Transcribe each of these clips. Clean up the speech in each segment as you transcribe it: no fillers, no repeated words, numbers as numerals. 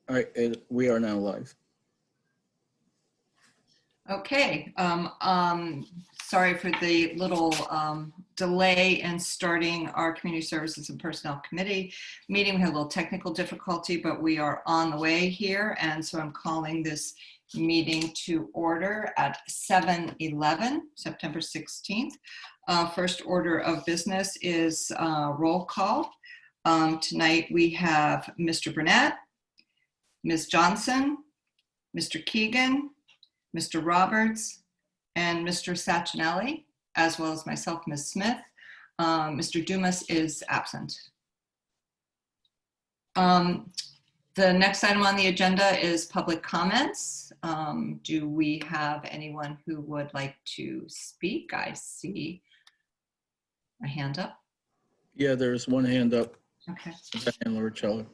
All right, we are now live. Okay, sorry for the little delay in starting our Community Services and Personnel Committee meeting. We had a little technical difficulty, but we are on the way here. And so I'm calling this meeting to order at 7:11, September 16th. First order of business is roll call. Tonight we have Mr. Burnett, Ms. Johnson, Mr. Keegan, Mr. Roberts, and Mr. Sachinelli, as well as myself, Ms. Smith. Mr. Dumas is absent. The next item on the agenda is public comments. Do we have anyone who would like to speak? I see a hand up. Yeah, there's one hand up. Okay. Diane Loricella.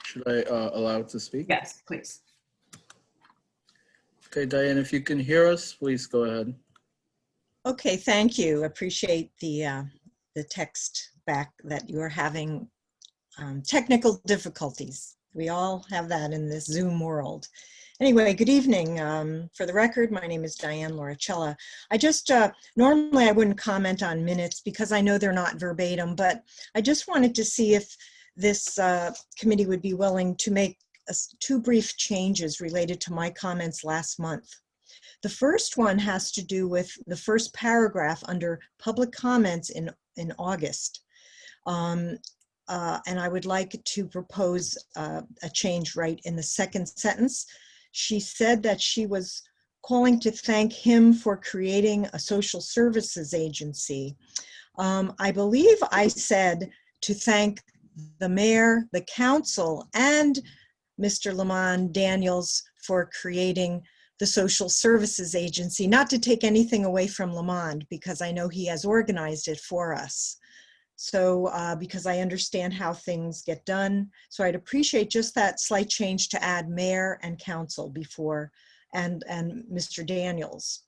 Should I allow it to speak? Yes, please. Okay, Diane, if you can hear us, please go ahead. Okay, thank you. Appreciate the text back that you are having technical difficulties. We all have that in this Zoom world. Anyway, good evening. For the record, my name is Diane Loricella. I just, normally I wouldn't comment on minutes because I know they're not verbatim, but I just wanted to see if this committee would be willing to make two brief changes related to my comments last month. The first one has to do with the first paragraph under public comments in August. And I would like to propose a change right in the second sentence. She said that she was calling to thank him for creating a social services agency. I believe I said to thank the mayor, the council, and Mr. Lamont Daniels for creating the social services agency, not to take anything away from Lamont because I know he has organized it for us. So because I understand how things get done. So I'd appreciate just that slight change to add mayor and council before and Mr. Daniels.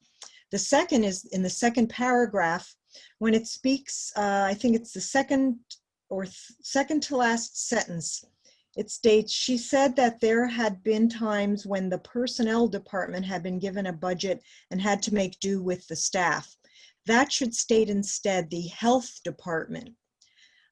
The second is in the second paragraph, when it speaks, I think it's the second to last sentence. It states, she said that there had been times when the personnel department had been given a budget and had to make do with the staff. That should state instead the health department.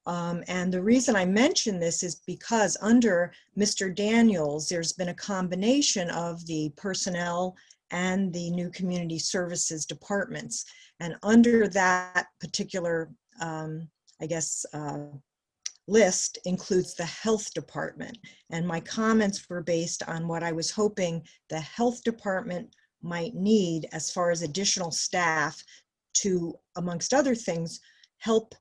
And the reason I mention this is because under Mr. Daniels, there's been a combination of the personnel and the new community services departments. And under that particular, list includes the health department. And my comments were based on what I was hoping the health department might need as far as additional staff to, amongst other things, help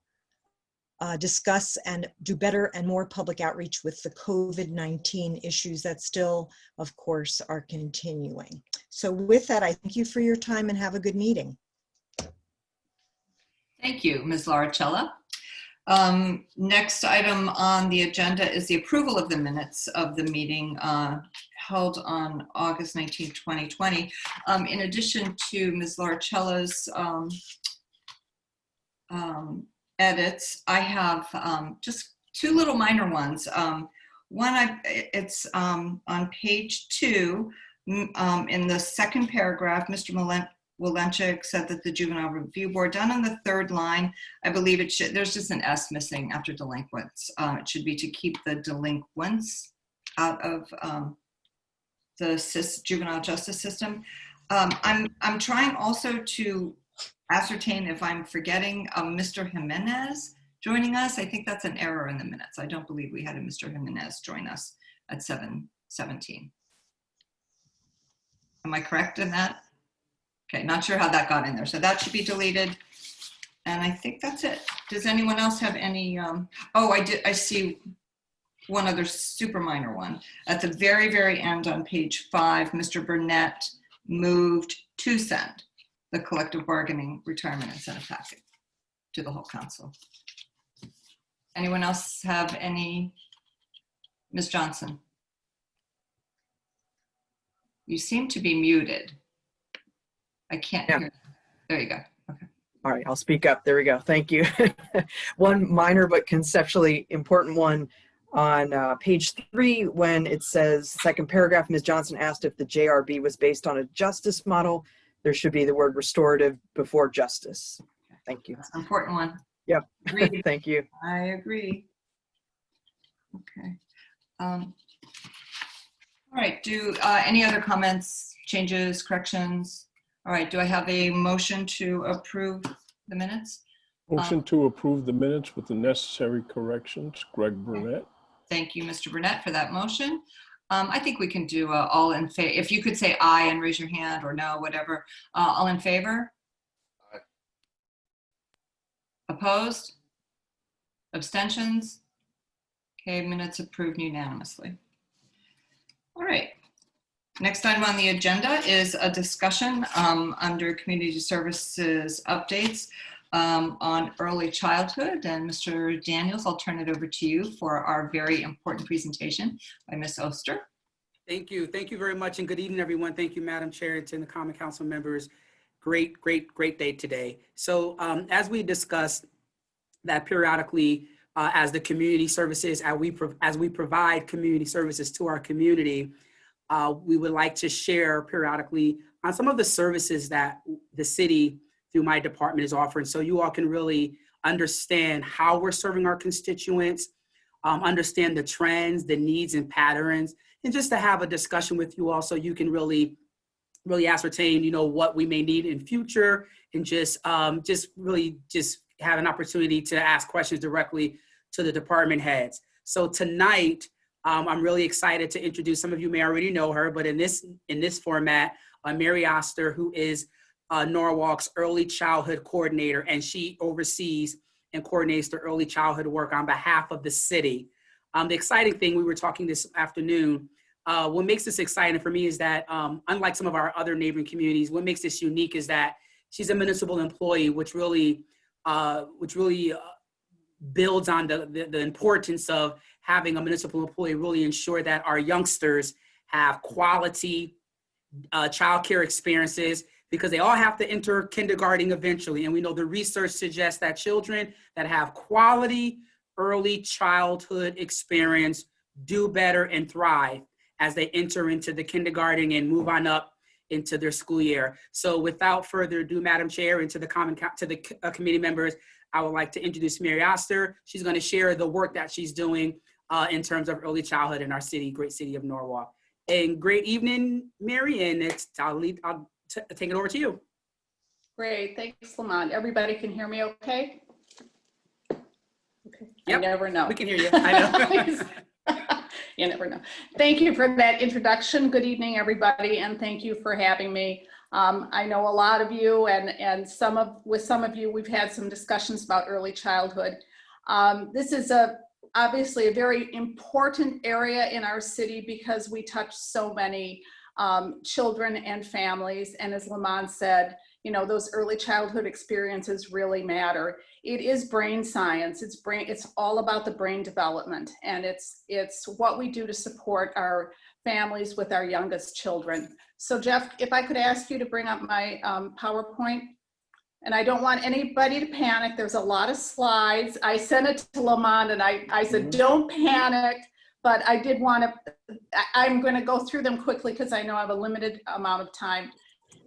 discuss and do better and more public outreach with the COVID-19 issues that still, of course, are continuing. So with that, I thank you for your time and have a good meeting. Thank you, Ms. Loricella. Next item on the agenda is the approval of the minutes of the meeting held on August 19, 2020. In addition to Ms. Loricella's edits, I have just two little minor ones. One, it's on page 2, in the second paragraph, Mr. Walenchik said that the Juvenile Review Board, down on the third line, I believe it should, there's just an S missing after delinquents. It should be to keep the delinquents out of the juvenile justice system. I'm trying also to ascertain if I'm forgetting Mr. Jimenez joining us. I think that's an error in the minutes. I don't believe we had a Mr. Jimenez join us at 7:17. Am I correct in that? Okay, not sure how that got in there. So that should be deleted. And I think that's it. Does anyone else have any, I see one other super minor one. At the very, very end on page 5, Mr. Burnett moved to send the collective bargaining retirement incentive packet to the whole council. Anyone else have any? Ms. Johnson? You seem to be muted. I can't hear. There you go. Okay. All right, I'll speak up. There we go. Thank you. One minor but conceptually important one. On page 3, when it says, second paragraph, Ms. Johnson asked if the JRB was based on a justice model. There should be the word restorative before justice. Thank you. That's an important one. Yep. Agreed. Thank you. I agree. Okay. All right. Do any other comments, changes, corrections? All right. Do I have a motion to approve the minutes? Motion to approve the minutes with the necessary corrections. Greg Burnett. Thank you, Mr. Burnett, for that motion. I think we can do all in favor. If you could say aye and raise your hand or no, whatever. All in favor? Aye. Opposed? Abstentions? Okay, minutes approved unanimously. All right. Next item on the agenda is a discussion under community services updates on early childhood. And Mr. Daniels, I'll turn it over to you for our very important presentation by Ms. Oster. Thank you. Thank you very much. And good evening, everyone. Thank you, Madam Chair, and to the Common Council members. Great day today. So as we discussed that periodically as the community services, as we provide community services to our community, we would like to share periodically on some of the services that the city through my department is offering, so you all can really understand how we're serving our constituents, understand the trends, the needs and patterns, and just to have a discussion with you all so you can really ascertain, you know, what we may need in future, and just really have an opportunity to ask questions directly to the department heads. So tonight, I'm really excited to introduce, some of you may already know her, but in this format, Mary Oster, who is Norwalk's early childhood coordinator, and she oversees and coordinates the early childhood work on behalf of the city. The exciting thing, we were talking this afternoon, what makes this exciting for me is that unlike some of our other neighboring communities, what makes this unique is that she's a municipal employee, which really builds on the importance of having a municipal employee really ensure that our youngsters have quality childcare experiences, because they all have to enter kindergarten eventually. And we know the research suggests that children that have quality early childhood experience do better and thrive as they enter into the kindergarten and move on up into their school year. So without further ado, Madam Chair, and to the committee members, I would like to introduce Mary Oster. She's going to share the work that she's doing in terms of early childhood in our city, great city of Norwalk. And great evening, Mary, and I'll take it over to you. Great, thanks, Lamont. Everybody can hear me okay? Okay. Yep. I never know. We can hear you. I know. You never know. Thank you for that introduction. Good evening, everybody, and thank you for having me. I know a lot of you, and with some of you, we've had some discussions about early childhood. This is obviously a very important area in our city because we touch so many children and families. And as Lamont said, you know, those early childhood experiences really matter. It is brain science. It's all about the brain development, and it's what we do to support our families with our youngest children. So Jeff, if I could ask you to bring up my PowerPoint. And I don't want anybody to panic. There's a lot of slides. I sent it to Lamont and I said, don't panic, but I did want to, I'm going to go through them quickly because I know I have a limited amount of time.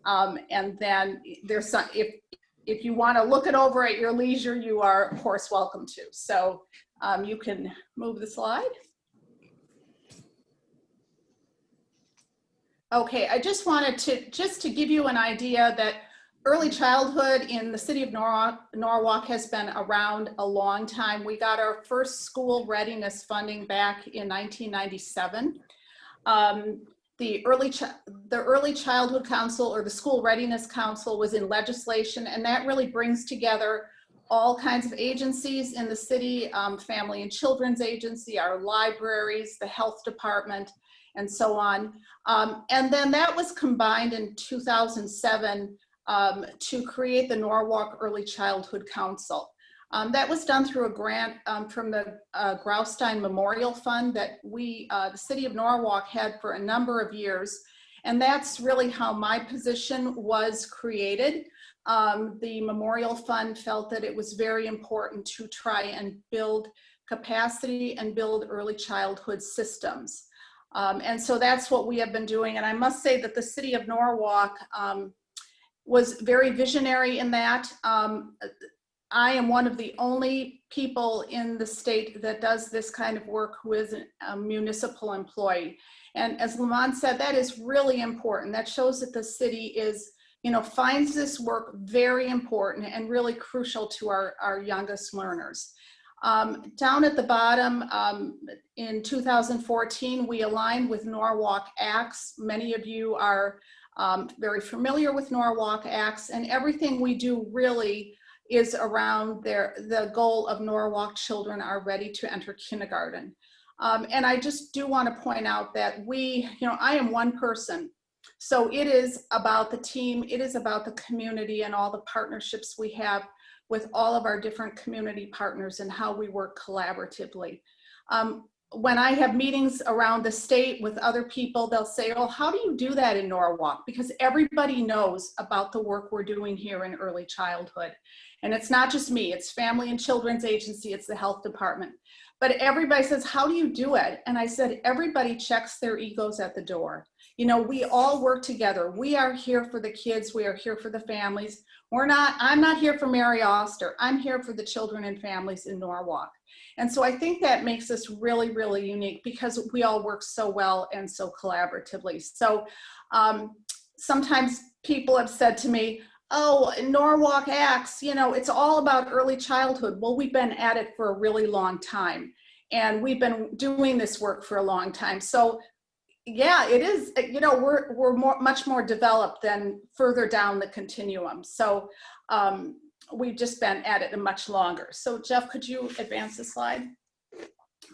And then there's some, if you want to look it over at your leisure, you are of course welcome to. So you can move the slide. Okay, I just wanted to give you an idea that early childhood in the city of Norwalk has been around a long time. We got our first school readiness funding back in 1997. The Early Childhood Council, or the School Readiness Council, was in legislation, and that really brings together all kinds of agencies in the city, Family and Children's Agency, our libraries, the health department, and so on. And then that was combined in 2007 to create the Norwalk Early Childhood Council. That was done through a grant from the Graustein Memorial Fund that the city of Norwalk had for a number of years. And that's really how my position was created. The Memorial Fund felt that it was very important to try and build capacity, and build early childhood systems. And so that's what we have been doing. And I must say that the city of Norwalk was very visionary in that. I am one of the only people in the state that does this kind of work who is a municipal employee. And as Lamont said, that is really important. That shows that the city is, finds this work very important and really crucial to our youngest learners. Down at the bottom, in 2014, we aligned with Norwalk Acts. Many of you are very familiar with Norwalk Acts, and everything we do really is around the goal of Norwalk children are ready to enter kindergarten. And I just do want to point out that I am one person. So it is about the team, it is about the community and all the partnerships we have with all of our different community partners and how we work collaboratively. When I have meetings around the state with other people, they'll say, oh, how do you do that in Norwalk? Because everybody knows about the work we're doing here in early childhood. And it's not just me, it's Family and Children's Agency, it's the health department. But everybody says, how do you do it? And I said, everybody checks their egos at the door. We all work together. We are here for the kids, we are here for the families. I'm not here for Mary Oster, I'm here for the children and families in Norwalk. And so I think that makes us really, really unique because we all work so well and so collaboratively. So sometimes people have said to me, oh, Norwalk Acts, it's all about early childhood. Well, we've been at it for a really long time and we've been doing this work for a long time. So yeah, it is, we're much more developed than further down the continuum. So we've just been at it much longer. So Jeff, could you advance the slide?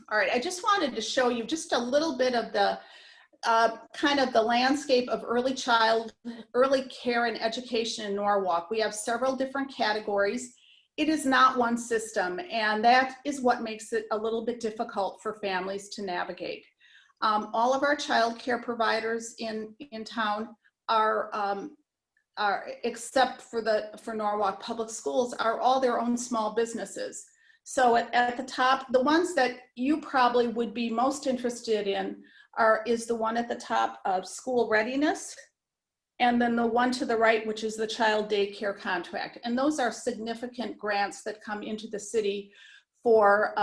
All right, I just wanted to show you just a little bit of the kind of the landscape of early care and education in Norwalk. We have several different categories. It is not one system, and that is what makes it a little bit difficult for families to navigate. All of our child care providers in town are except for Norwalk Public Schools, are all their own small businesses. So at the top, the ones that you probably would be most interested in is the one at the top of school readiness, and then the one to the right, which is the child daycare contract. And those are significant grants that come into the city for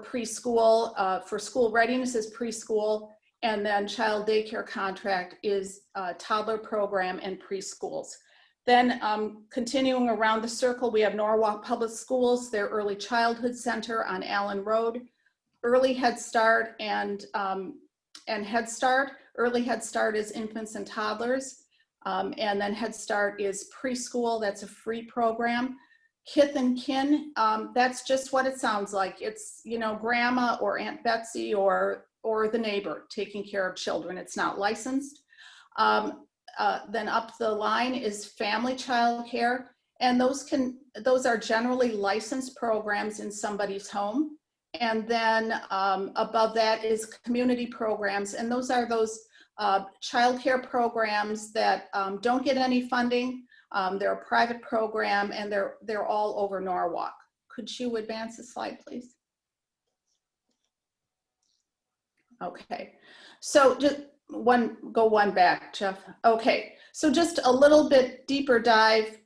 preschool, for school readiness is preschool, and then child daycare contract is toddler program and preschools. Then continuing around the circle, we have Norwalk Public Schools, their early childhood center on Allen Road, early Head Start and Head Start. Early Head Start is infants and toddlers, and then Head Start is preschool, that's a free program. Kith and Kin, that's just what it sounds like. It's, grandma or Aunt Betsy or the neighbor taking care of children. It's not licensed. Then up the line is family child care, and those are generally licensed programs in somebody's home. And then above that is community programs, and those are those child care programs that don't get any funding. They're a private program, and they're all over Norwalk. Could you advance the slide, please? Okay, so just go one back, Jeff. Okay, so just a little bit deeper dive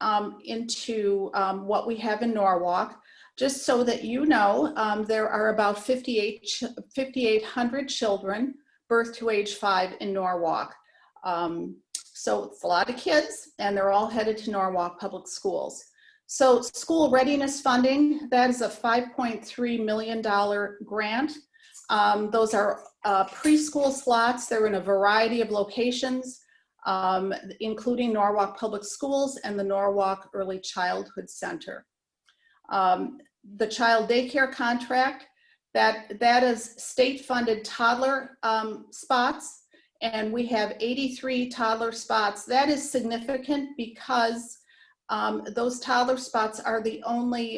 into what we have in Norwalk. Just so that you know, there are about 5,800 children birth to age 5 in Norwalk. So it's a lot of kids, and they're all headed to Norwalk Public Schools. So school readiness funding, that is a $5.3 million grant. Those are preschool slots. They're in a variety of locations, including Norwalk Public Schools and the Norwalk Early Childhood Center. The child daycare contract, that is state-funded toddler spots, and we have 83 toddler spots. That is significant because those toddler spots are the only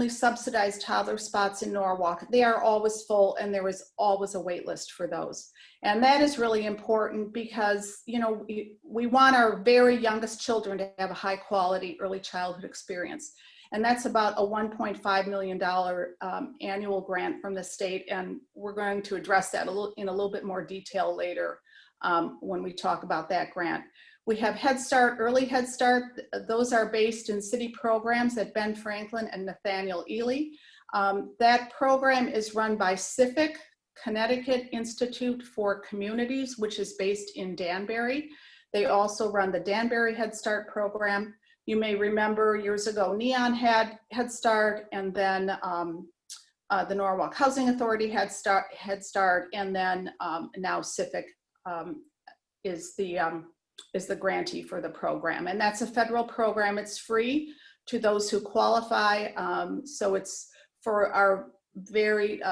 subsidized toddler spots in Norwalk. They are always full, and there is always a wait list for those. And that is really important because, we want our very youngest children to have a high quality early childhood experience. And that's about a $1.5 million annual grant from the state. And we're going to address that in a little bit more detail later when we talk about that grant. We have Head Start, Early Head Start. Those are based in city programs at Ben Franklin and Nathaniel Ely. That program is run by CIFIC, Connecticut Institute for Communities, which is based in Danbury. They also run the Danbury Head Start program. You may remember years ago, Neon had Head Start, and then the Norwalk Housing Authority had Head Start, and then now CIFIC is the grantee for the program. And that's a federal program. It's free to those who qualify. So it's for our very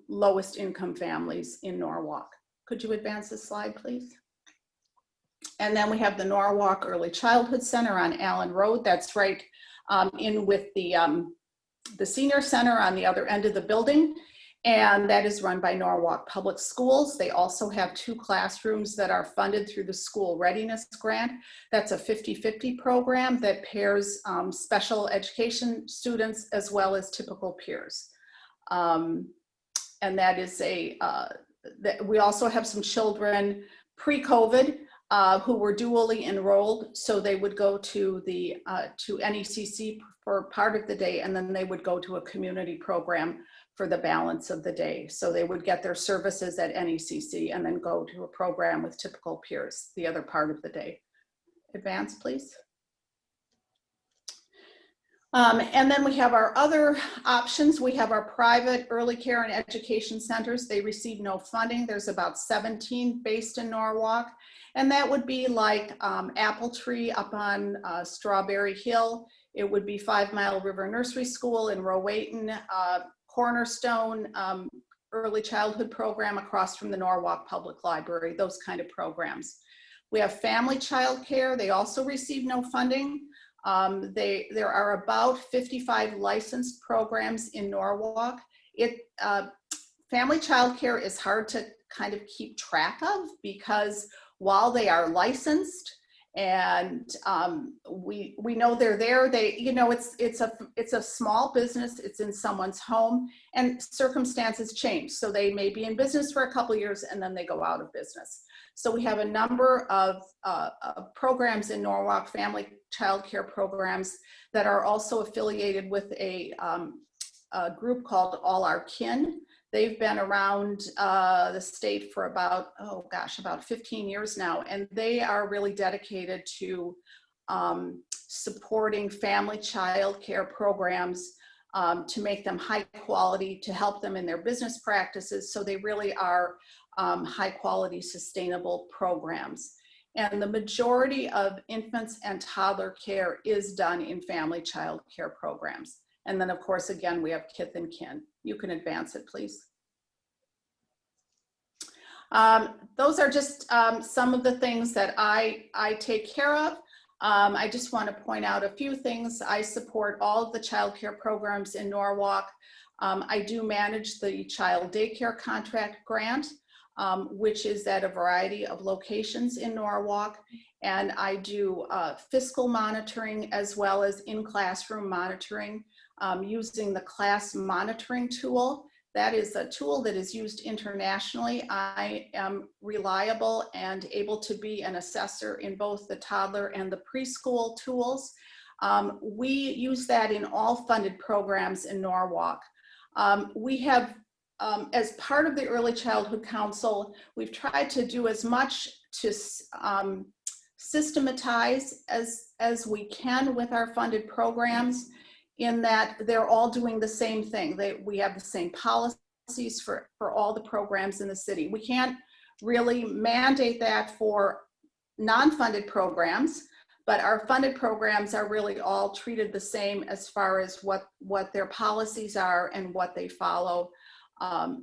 lowest income families in Norwalk. Could you advance this slide, please? And then we have the Norwalk Early Childhood Center on Allen Road. That's right in with the senior center on the other end of the building. And that is run by Norwalk Public Schools. They also have 2 classrooms that are funded through the School Readiness Grant. That's a 50-50 program that pairs special education students as well as typical peers. And that is we also have some children pre-COVID who were dually enrolled. So they would go to the to NECC for part of the day, and then they would go to a community program for the balance of the day. So they would get their services at NECC and then go to a program with typical peers the other part of the day. Advance, please. And then we have our other options. We have our private early care and education centers. They receive no funding. There's about 17 based in Norwalk. And that would be like Apple Tree up on Strawberry Hill. It would be 5 Mile River Nursery School in Rowayton, Cornerstone Early Childhood Program across from the Norwalk Public Library, those kind of programs. We have family child care. They also receive no funding. There are about 55 licensed programs in Norwalk. Family child care is hard to kind of keep track of because while they are licensed and we know they're there, it's a small business, it's in someone's home, and circumstances change. So they may be in business for a couple of years and then they go out of business. So we have a number of programs in Norwalk, family child care programs, that are also affiliated with a group called All Our Kin. They've been around the state for about 15 years now, and they are really dedicated to supporting family child care programs to make them high quality, to help them in their business practices. So they really are high quality, sustainable programs. And the majority of infants and toddler care is done in family child care programs. And then of course, again, we have kith and kin. You can advance it, please. Those are just some of the things that I take care of. I just want to point out a few things. I support all of the child care programs in Norwalk. I do manage the child daycare contract grant, which is at a variety of locations in Norwalk. And I do fiscal monitoring as well as in-classroom monitoring using the class monitoring tool. That is a tool that is used internationally. I am reliable and able to be an assessor in both the toddler and the preschool tools. We use that in all funded programs in Norwalk. We have, as part of the Early Childhood Council, we've tried to do as much to systematize as we can with our funded programs, in that they're all doing the same thing. We have the same policies for all the programs in the city. We can't really mandate that for non-funded programs, but our funded programs are really all treated the same as far as what their policies are and what they follow,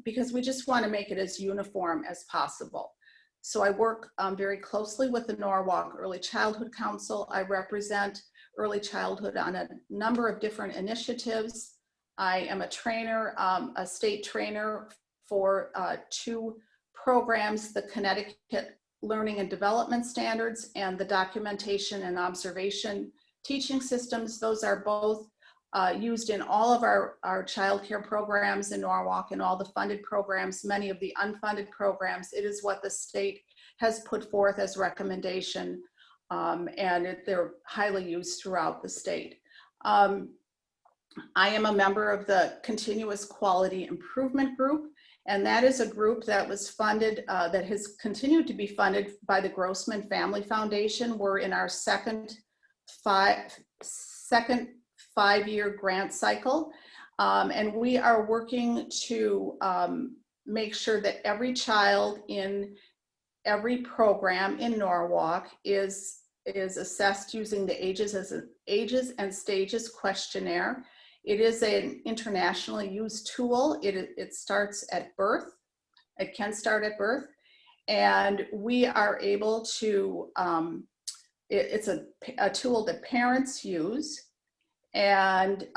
because we just want to make it as uniform as possible. So I work very closely with the Norwalk Early Childhood Council. I represent early childhood on a number of different initiatives. I am a trainer, a state trainer for 2 programs, the Connecticut Learning and Development Standards and the Documentation and Observation Teaching Systems. Those are both used in all of our childcare programs in Norwalk and all the funded programs, many of the unfunded programs. It is what the state has put forth as recommendation, and they're highly used throughout the state. I am a member of the Continuous Quality Improvement Group, and that is a group that was funded, that has continued to be funded by the Grossman Family Foundation. We're in our second five-year grant cycle, and we are working to make sure that every child in every program in Norwalk is assessed using the ages and stages questionnaire. It is an internationally used tool. It starts at birth. It can start at birth, and we are able to, it's a tool that parents use, and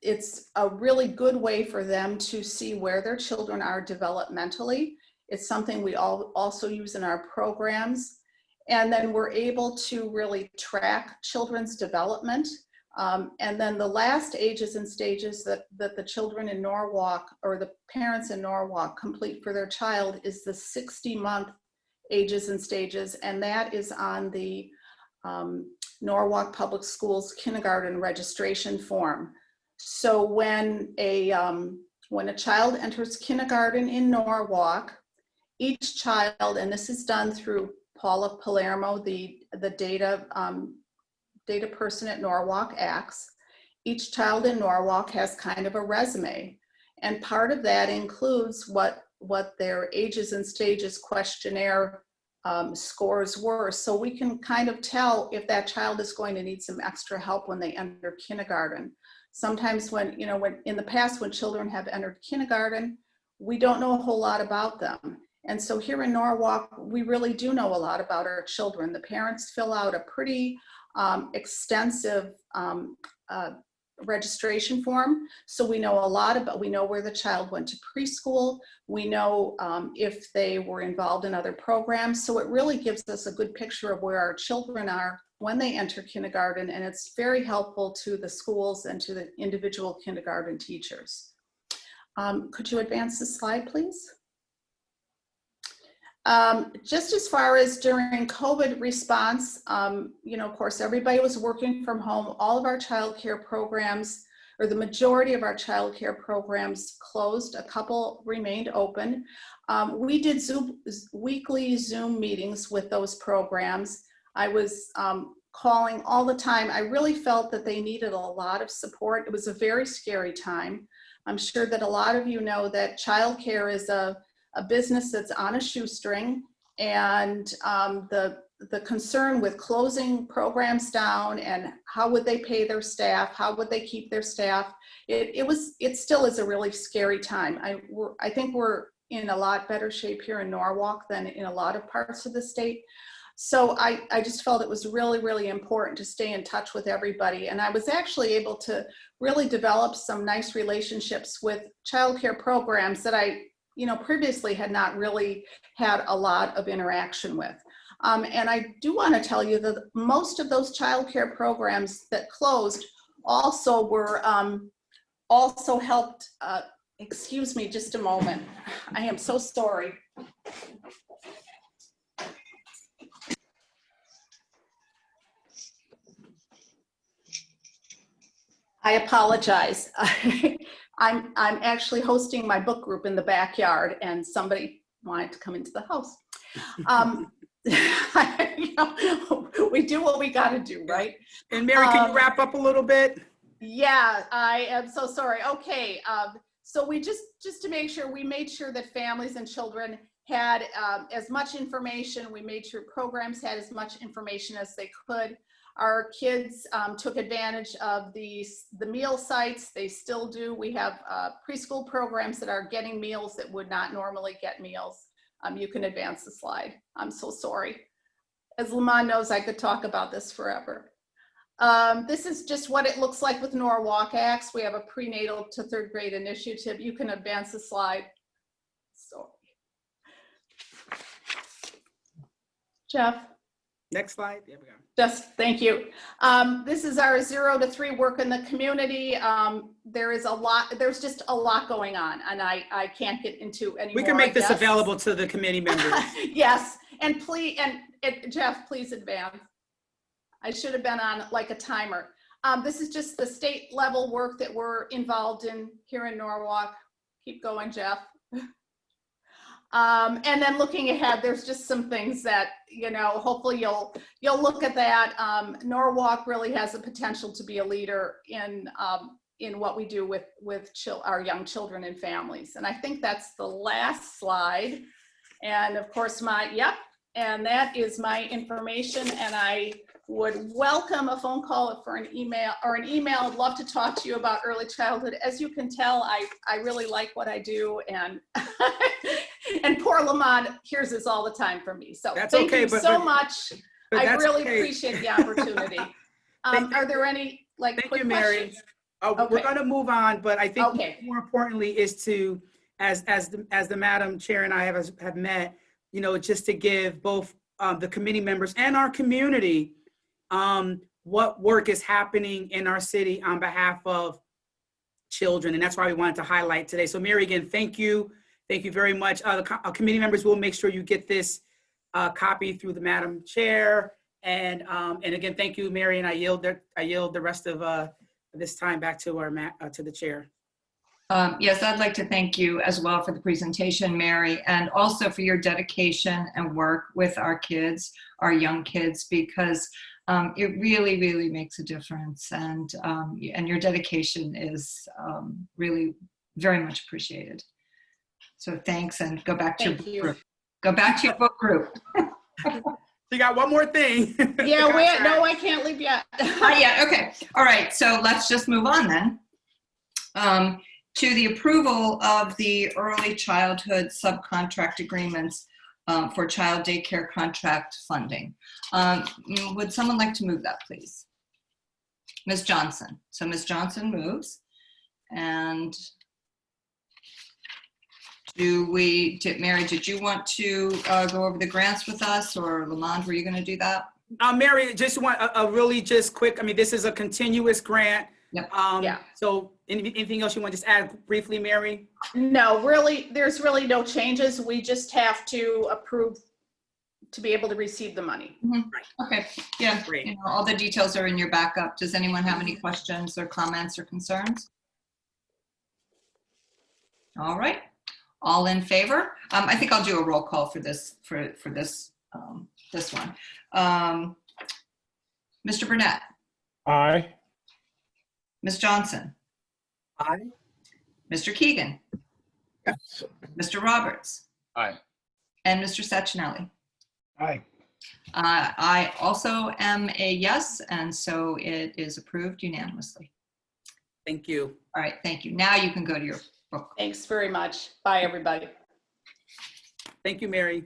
it's a really good way for them to see where their children are developmentally. It's something we also use in our programs. And then we're able to really track children's development. And then the last ages and stages that the children in Norwalk, or the parents in Norwalk, complete for their child is the 60-month ages and stages. And that is on the Norwalk Public Schools kindergarten registration form. So when a child enters kindergarten in Norwalk, each child, and this is done through Paula Palermo, the data person at Norwalk Acts, each child in Norwalk has kind of a resume. And part of that includes what their ages and stages questionnaire scores were. So we can kind of tell if that child is going to need some extra help when they enter kindergarten. Sometimes when in the past, when children have entered kindergarten, we don't know a whole lot about them. And so here in Norwalk, we really do know a lot about our children. The parents fill out a pretty extensive registration form. So we know a lot about, we know where the child went to preschool. We know if they were involved in other programs. So it really gives us a good picture of where our children are when they enter kindergarten. And it's very helpful to the schools and to the individual kindergarten teachers. Could you advance the slide, please? Just as far as during COVID response, of course, everybody was working from home. All of our childcare programs, or the majority of our childcare programs, closed. A couple remained open. We did weekly Zoom meetings with those programs. I was calling all the time. I really felt that they needed a lot of support. It was a very scary time. I'm sure that a lot of you know that childcare is a business that's on a shoestring, and the concern with closing programs down and how would they pay their staff, how would they keep their staff, it still is a really scary time. I think we're in a lot better shape here in Norwalk than in a lot of parts of the state. So I just felt it was really, really important to stay in touch with everybody. And I was actually able to really develop some nice relationships with childcare programs that I previously had not really had a lot of interaction with. And I do want to tell you that most of those childcare programs that closed also were, also helped, excuse me just a moment. I am so sorry. I apologize. I'm actually hosting my book group in the backyard, and somebody wanted to come into the house. We do what we got to do, right? And Mary, can you wrap up a little bit? Yeah, I am so sorry. Okay, so we just to make sure, we made sure that families and children had as much information. We made sure programs had as much information as they could. Our kids took advantage of the meal sites. They still do. We have preschool programs that are getting meals that would not normally get meals. You can advance the slide. I'm so sorry. As Lamont knows, I could talk about this forever. This is just what it looks like with Nora Walk Acts. We have a prenatal to third grade initiative. You can advance the slide. Sorry. Jeff? Next slide. There we go. Just, thank you. This is our 0 to 3 work in the community. There's just a lot going on, and I can't get into any We more, can make I this guess. available to the committee members. Yes, and please, and Jeff, please advance. I should have been on like a timer. This is just the state level work that we're involved in here in Norwalk. Keep going, Jeff. And then looking ahead, there's just some things that, you know, hopefully you'll look at that. Norwalk really has the potential to be a leader in what we do with our young children and families. And I think that's the last slide. And of course and that is my information, and I would welcome a phone call for an email or an email. I'd love to talk to you about early childhood. As you can tell, I really like what I do, and and poor Lamont hears this all the time from me. So That's thank okay, you so much. I that's really okay. appreciate the opportunity. Are there any Thank quick you, Mary. questions? We're Okay. going to move on, but I think Okay. more importantly is to, as the Madam Chair and I have met, you know, just to give both the committee members and our community what work is happening in our city on behalf of children. And that's why we wanted to highlight today. So Mary, again, thank you. Thank you very much. The committee members will make sure you get this copy through the Madam Chair. And again, thank you, Mary, and I yield the rest of this time back to to the chair. Yes, I'd like to thank you as well for the presentation, Mary, and also for your dedication and work with our kids, our young kids, because it really, really makes a difference. And your dedication is really very much appreciated. So thanks, and go back to your book group. Go back to your book group. You got one more thing. Yeah, no, I can't leave yet. Not yet. Okay. All right. So let's just move on then. To the approval of the early childhood subcontract agreements for child daycare contract funding. Would someone like to move that, please? Ms. Johnson. So Ms. Johnson moves. And Mary, did you want to go over the grants with us, or Lamont, were you going to do that? Mary, just want a really just quick, I mean, this is a continuous grant. Yep. Yeah. So anything else you want to just add briefly, Mary? No, really, there's really no changes. We just have to approve to be able to receive the money. Okay. Yeah. Great. You know, all the details are in your backup. Does anyone have any questions or comments or concerns? All right. All in favor? I think I'll do a roll call for this this one. Mr. Burnett, Aye. Ms. Johnson, Aye. Mr. Keegan, Yes. Mr. Roberts, Aye. and Mr. Sachinelli. Aye. I also am a yes, and so it is approved unanimously. Thank you. All right, thank you. Now you can go to your book. Thanks very much. Bye, everybody. Thank you, Mary.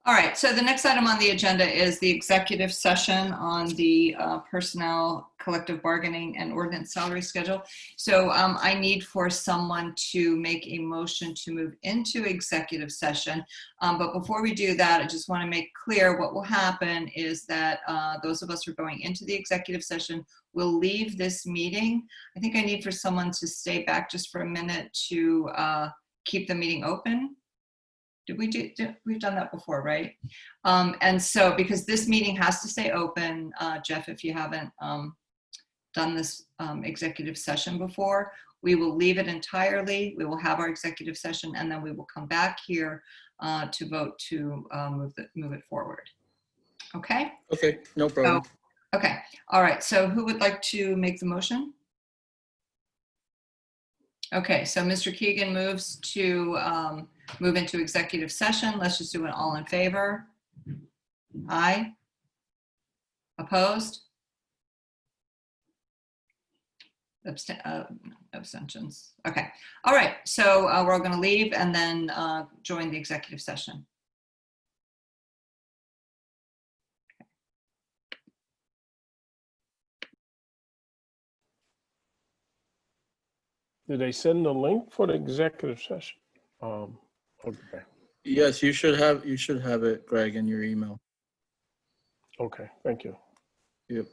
All right, so the next item on the agenda is the executive session on the personnel collective bargaining and ordinance salary schedule. So I need for someone to make a motion to move into executive session. But before we do that, I just want to make clear what will happen is that those of us who are going into the executive session will leave this meeting. I think I need for someone to stay back just for a minute to keep the meeting open. We've done that before, right? And so because this meeting has to stay open, Jeff, if you haven't done this executive session before, we will leave it entirely. We will have our executive session, and then we will come back here to vote to move it forward. Okay? Okay, no problem. Okay. All right. So who would like to make the motion? Okay. So Mr. Keegan moves to move into executive session. Let's just do an all in favor. Aye. Opposed? Abstentions. Okay. All right. So we're all going to leave and then join the executive session. Did they send the link for the executive session? Okay. Yes, you should have it, Greg, in your email. Okay, thank you. Yep.